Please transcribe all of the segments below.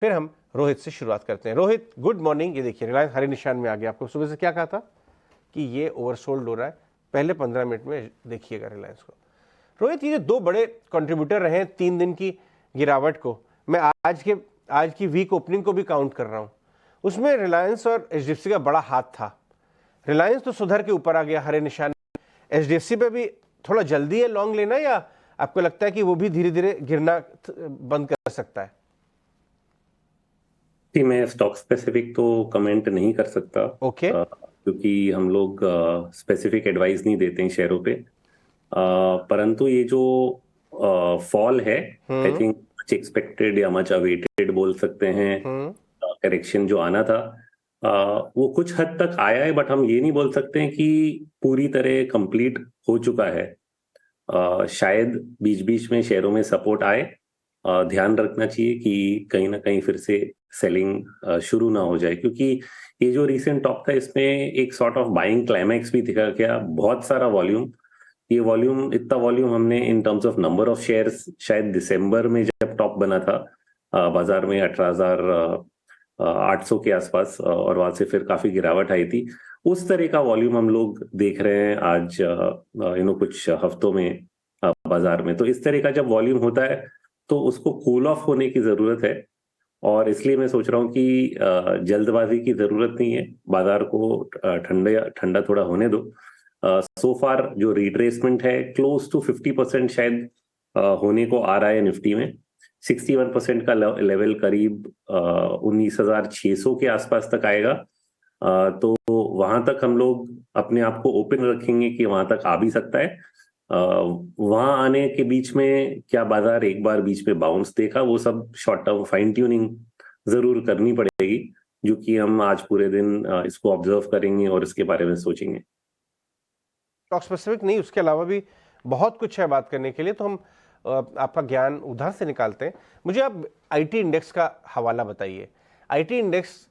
फिर हम रोहित से शुरुआत करते हैं। Rohit, good morning. ये देखिए रिलायंस हरे निशान में आ गया। आपको सुबह से क्या कहा था कि ये ओवरसोल्ड हो रहा है, पहले 15 मिनट में देखिएगा रिलायंस को। रोहित, ये दो बड़े कंट्रीब्यूटर रहे 3 दिन की गिरावट को, मैं आज की वीक ओपनिंग को भी काउंट कर रहा हूं, उसमें रिलायंस और एचडीएफसी का बड़ा हाथ था। रिलायंस तो सुधर के ऊपर आ गया हरे निशान, एचडीएफसी पे भी थोड़ा जल्दी है लॉन्ग लेना, या आपको लगता है कि वो भी धीरे धीरे गिरना बंद कर सकता है? जी, मैं स्टॉक स्पेसिफिक तो कमेंट नहीं कर सकता। ओके। क्योंकि हम लोग स्पेसिफिक एडवाइस नहीं देते हैं शेयरों पे। परंतु ये जो फॉल है, आई थिंक मच एक्सपेक्टेड या मच अवेटेड बोल सकते हैं। करेक्शन जो आना था वो कुछ हद तक आया है, बट हम ये नहीं बोल सकते हैं कि पूरी तरह कंप्लीट हो चुका है। शायद बीच बीच में शेयरों में सपोर्ट आए। ध्यान रखना चाहिए कि कहीं ना कहीं फिर से सेलिंग शुरू ना हो जाए, क्योंकि ये जो रीसेंट टॉप था इसमें एक सॉर्ट ऑफ बाइंग क्लाइमैक्स भी दिखा गया। बहुत सारा वॉल्यूम, ये वॉल्यूम, इतना वॉल्यूम हमने in terms of number of shares शायद दिसंबर में जब टॉप बना था बाजार में 18,800 के आसपास, और वहां से फिर काफी गिरावट आई थी। उस तरह का वॉल्यूम हम लोग देख रहे हैं आज कुछ हफ्तों में बाजार में। तो इस तरह का जब वॉल्यूम होता है तो उसको कूल ऑफ होने की जरूरत है, और इसलिए मैं सोच रहा हूँ कि जल्दबाजी की जरूरत नहीं है। बाजार को ठंडा ठंडा थोड़ा होने दो। सो फार जो रिट्रेसमेंट है क्लोज टू 50% शायद होने को आ रहा है निफ्टी में। 61% का लेवल करीब 19,600 के आसपास तक आएगा। तो वहां तक हम लोग अपने आप को ओपन रखेंगे कि वहां तक आ भी सकता है। वहां आने के बीच में क्या बाजार एक बार बीच में बाउंस देखा, वो सब शॉर्ट टर्म फाइन ट्यूनिंग जरूर करनी पड़ेगी, जो कि हम आज पूरे दिन इसको ऑब्जर्व करेंगे और इसके बारे में सोचेंगे। स्टॉक स्पेसिफिक नहीं, उसके अलावा भी बहुत कुछ है बात करने के लिए, तो हम आपका ज्ञान उधर से निकालते हैं। मुझे आप आईटी इंडेक्स का हवाला बताइए। आईटी इंडेक्स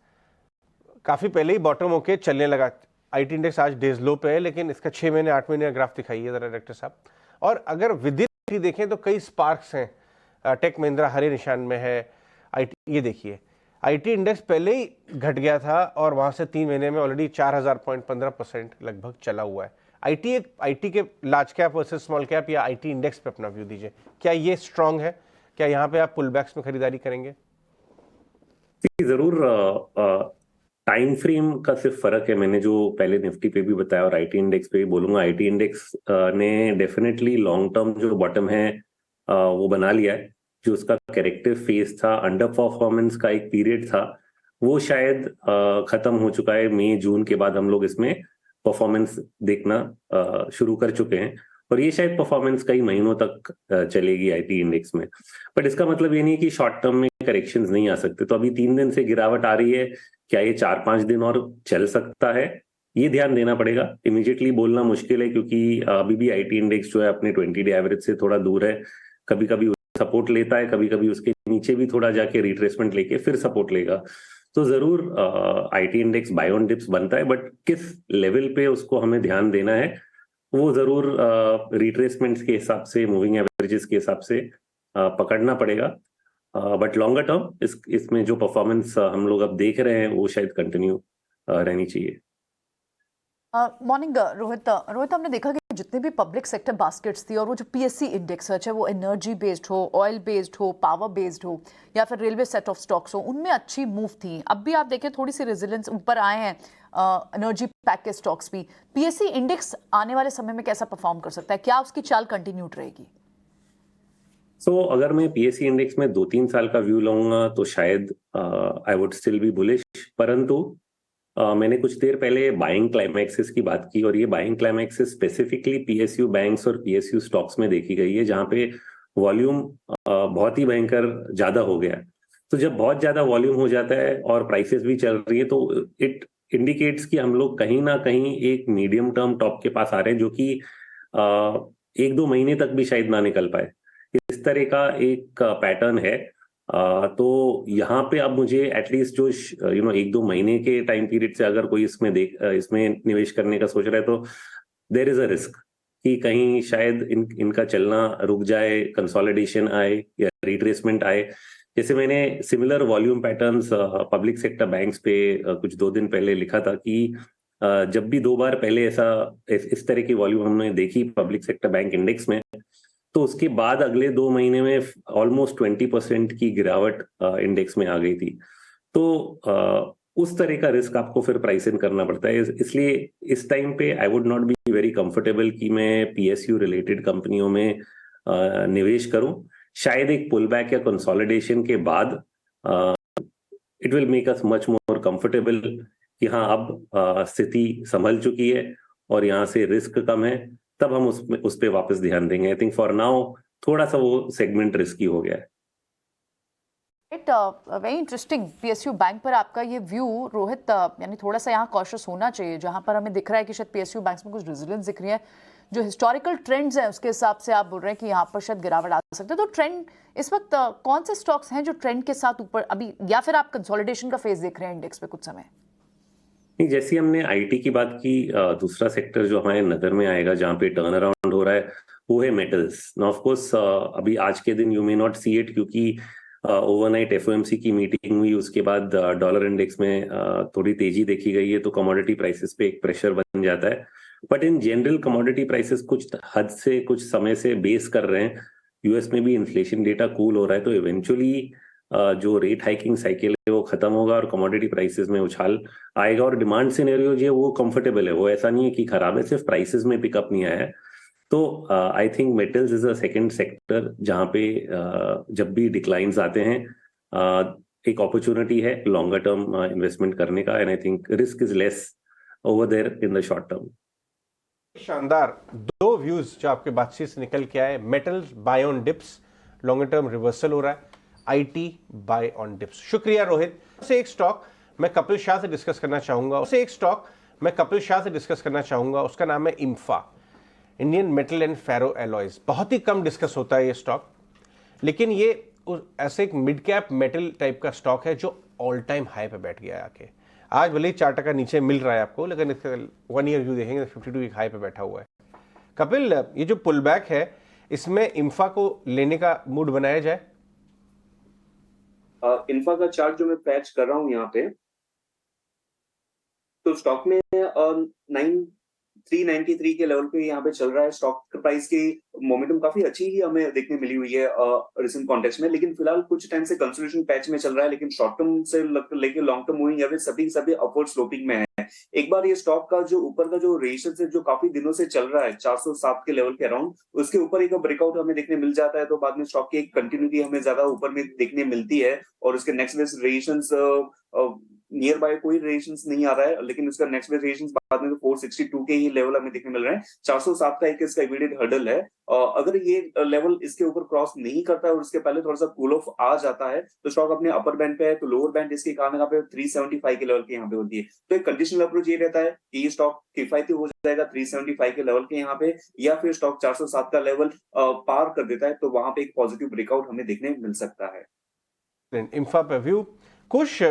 काफ़ी पहले ही बॉटम होके चलने लगा। आईटी इंडेक्स आज डेज लो पे है, लेकिन इसका 6 महीने 8 महीने का ग्राफ दिखाइए ज़रा डायरेक्टर साहब। और अगर विदिन देखें तो कई स्पार्क्स हैं। टेक महिंद्रा हरे निशान में है। आईटी, ये देखिए आईटी इंडेक्स पहले ही घट गया था और वहाँ से 3 महीने में ऑलरेडी 4,000 पॉइंट 15% लगभग चला हुआ है। आईटी के large cap versus small cap या आईटी इंडेक्स पे अपना व्यू दीजिए। क्या ये स्ट्रांग है? क्या यहाँ पे आप पुल बैक्स में खरीदारी करेंगे? जरूर। टाइम फ्रेम का सिर्फ फर्क है। मैंने जो पहले निफ्टी पे भी बताया और आईटी इंडेक्स पे भी बोलूंगा, आईटी इंडेक्स ने डेफिनेटली लॉन्ग टर्म जो बॉटम है वो बना लिया है। जो उसका करेक्टिव फेज था, अंडर परफॉर्मेंस का एक पीरियड था, वो शायद खत्म हो चुका है। मई जून के बाद हम लोग इसमें परफॉर्मेंस देखना शुरू कर चुके हैं, और ये शायद परफॉर्मेंस कई महीनों तक चलेगी आईटी इंडेक्स में। बट इसका मतलब ये नहीं कि शॉर्ट टर्म में करेक्शंस नहीं आ सकते। तो अभी 3 दिन से गिरावट आ रही है, क्या ये 4-5 दिन और चल सकता है? ये ध्यान देना पड़ेगा। इमीडिएटली बोलना मुश्किल है, क्योंकि अभी भी आईटी इंडेक्स जो है अपने 20 डे एवरेज से थोड़ा दूर है। कभी कभी सपोर्ट लेता है, कभी कभी उसके नीचे भी थोड़ा जाके रिट्रेसमेंट लेके फिर सपोर्ट लेगा। तो जरूर IT index bye on dips बनता है, बट किस लेवल पे उसको हमें ध्यान देना है वो जरूर रिट्रेसमेंट्स के हिसाब से, मूविंग एवरेजेस के हिसाब से पकड़ना पड़ेगा। बट लॉन्गर टर्म इसमें जो परफॉर्मेंस हम लोग अब देख रहे हैं वो शायद कंटिन्यू रहनी चाहिए। मॉर्निंग रोहित, हमने देखा कि जितने भी पब्लिक सेक्टर बास्केट्स थी और वो जो पीएससी इंडेक्स है, चाहे वो एनर्जी बेस्ड हो, ऑयल बेस्ड हो, पावर बेस्ड हो, या फिर रेलवे सेट ऑफ स्टॉक्स हो, उनमें अच्छी मूव थी। अब भी आप देखें थोड़ी सी रेजिलेंस ऊपर आए हैं एनर्जी पैक के स्टॉक्स भी। पीएससी इंडेक्स आने वाले समय में कैसा परफॉर्म कर सकता है? क्या उसकी चाल कंटिन्यूड रहेगी? अगर मैं पीएससी इंडेक्स में 2-3 साल का व्यू लूंगा तो शायद I would still be bullish. परंतु मैंने कुछ देर पहले बाइंग क्लाइमैक्सेस की बात की, और ये buying climaxes specifically PSU banks और पीएसयू स्टॉक्स में देखी गई है, जहां पे वॉल्यूम बहुत ही भयंकर ज्यादा हो गया। तो जब बहुत ज्यादा वॉल्यूम हो जाता है और प्राइसेस भी चल रही है, तो इट इंडिकेट्स कि हम लोग कहीं ना कहीं एक मीडियम टर्म टॉप के पास आ रहे हैं, जो कि 1-2 महीने तक भी शायद ना निकल पाए। इस तरह का एक पैटर्न है। तो यहाँ पे अब मुझे एटलीस्ट जो 1-2 महीने के टाइम पीरियड से अगर कोई इसमें निवेश करने का सोच रहा है, तो देर इज अ रिस्क कि कहीं शायद इनका चलना रुक जाए, कंसोलिडेशन आए या रिट्रेसमेंट आए, जैसे मैंने similar volume patterns public sector banks पे कुछ 2 दिन पहले लिखा था कि जब भी 2 बार पहले ऐसा इस तरह की वॉल्यूम हमने देखी पब्लिक सेक्टर बैंक इंडेक्स में, तो उसके बाद अगले 2 महीने में ऑलमोस्ट 20% की गिरावट इंडेक्स में आ गई थी। तो उस तरह का रिस्क आपको फिर प्राइस इन करना पड़ता है। इसलिए इस टाइम पे I would not be very comfortable कि मैं पीएसयू रिलेटेड कंपनियों में निवेश करूं। शायद एक पुल बैक या कंसोलिडेशन के बाद it will make us much more comfortable कि हाँ अब स्थिति संभल चुकी है और यहाँ से रिस्क कम है, तब हम उस पे वापस ध्यान देंगे। आई थिंक फॉर नाउ थोड़ा सा वो सेगमेंट रिस्की हो गया है। Very interesting. पीएसयू बैंक पर आपका ये व्यू रोहित, यानी थोड़ा सा यहाँ कॉशियस होना चाहिए, जहां पर हमें दिख रहा है कि शायद पीएसयू बैंक्स में कुछ रेजिलियंस दिख रही है, जो हिस्टोरिकल ट्रेंड्स हैं उसके हिसाब से आप बोल रहे हैं कि यहाँ पर शायद गिरावट आ सकती है। तो ट्रेंड इस वक्त कौन से स्टॉक्स हैं जो ट्रेंड के साथ ऊपर अभी, या फिर आप कंसोलिडेशन का फेज देख रहे हैं इंडेक्स पे कुछ समय? नहीं, जैसे हमने आईटी की बात की, दूसरा सेक्टर जो हमारे नजर में आएगा जहाँ पे टर्न अराउंड हो रहा है वो है मेटल्स। नाउ ऑफ कोर्स अभी आज के दिन you may not see it, क्योंकि ओवरनाइट एफओएमसी की मीटिंग हुई, उसके बाद डॉलर इंडेक्स में थोड़ी तेजी देखी गई है, तो कमोडिटी प्राइसेस पे एक प्रेशर बन जाता है। But in general commodity prices कुछ हद से कुछ समय से बेस कर रहे हैं। यूएस में भी इन्फ्लेशन डेटा कूल हो रहा है, तो इवेंचुअली जो रेट हाइकिंग साइकिल है वो खत्म होगा और कमोडिटी प्राइसेस में उछाल आएगा। और डिमांड सिनेरियो जो है वो कंफर्टेबल है, वो ऐसा नहीं है कि खराब है, सिर्फ प्राइसेस में पिकअप नहीं आया है। तो I think metals is a second sector जहां पे जब भी डिक्लाइंस आते हैं एक अपॉर्चुनिटी है लॉन्गर टर्म इन्वेस्टमेंट करने का, and I think risk is less over there in the short term. शानदार दो व्यूज जो आपके बातचीत से निकल के आए। Metals buy on dips, longer term reversal हो रहा है, आईटी बाय ऑन डिप्स। शुक्रिया रोहित। से एक स्टॉक मैं कपिल शाह से डिस्कस करना चाहूंगा, उसका नाम है IMFA, Indian metal and ferro alloys. बहुत ही कम डिस्कस होता है ये स्टॉक, लेकिन ये ऐसे एक मिड कैप मेटल टाइप का स्टॉक है जो ऑल टाइम हाई पे बैठ गया है आके। आज भले ही 4% नीचे मिल रहा है आपको, लेकिन इसका 1 ईयर व्यू देखेंगे 52 वीक हाई पे बैठा हुआ है। कपिल, ये जो पुल बैक है इसमें इम्फा को लेने का मूड बनाया जाए? इन्फा का चार्ट जो मैं पैच कर रहा हूँ यहाँ पे, तो स्टॉक में 393 के लेवल पे यहाँ पे चल रहा है। स्टॉक प्राइस की मोमेंटम काफी अच्छी ही हमें देखने मिली हुई है रिसेंट कॉन्टेक्स्ट में, लेकिन फिलहाल कुछ टाइम से कंसोलिडेशन पैच में चल रहा है, लेकिन शॉर्ट टर्म से लेके लॉन्ग टर्म मूविंग एवरेज सभी अपवर्ड स्लोपिंग में है। एक बार ये स्टॉक का जो ऊपर का जो रेशियो है जो काफी दिनों से चल रहा है 407 के लेवल के अराउंड, उसके ऊपर एक ब्रेकआउट हमें देखने मिल जाता है, तो बाद में स्टॉक की एक कंटिन्यूटी हमें ज्यादा ऊपर में देखने मिलती है। और उसके नेक्स्ट बेस्ट रेशियंस नियर बाय कोई रेशियंस नहीं आ रहा है, लेकिन उसका नेक्स्ट बेस्ट रेशियंस बाद में तो 462 के ही लेवल हमें देखने मिल रहे हैं। 407 का एक इसका इमीडिएट हर्डल है। अगर ये लेवल इसके ऊपर क्रॉस नहीं करता है और उसके पहले थोड़ा सा कूल ऑफ आ जाता है, तो स्टॉक अपने अपर बैंड पे है, तो लोअर बैंड इसके कहाँ पे 375 के लेवल के यहाँ पे होती है। तो एक कंडीशनल अप्रोच ये रहता है कि ये स्टॉक किफायती हो जाएगा 375 के लेवल के यहाँ पे, या फिर स्टॉक 407 का लेवल पार कर देता है, तो वहां पे एक पॉजिटिव ब्रेकआउट हमें देखने मिल सकता है। इम्फा पे व्यू। कुछ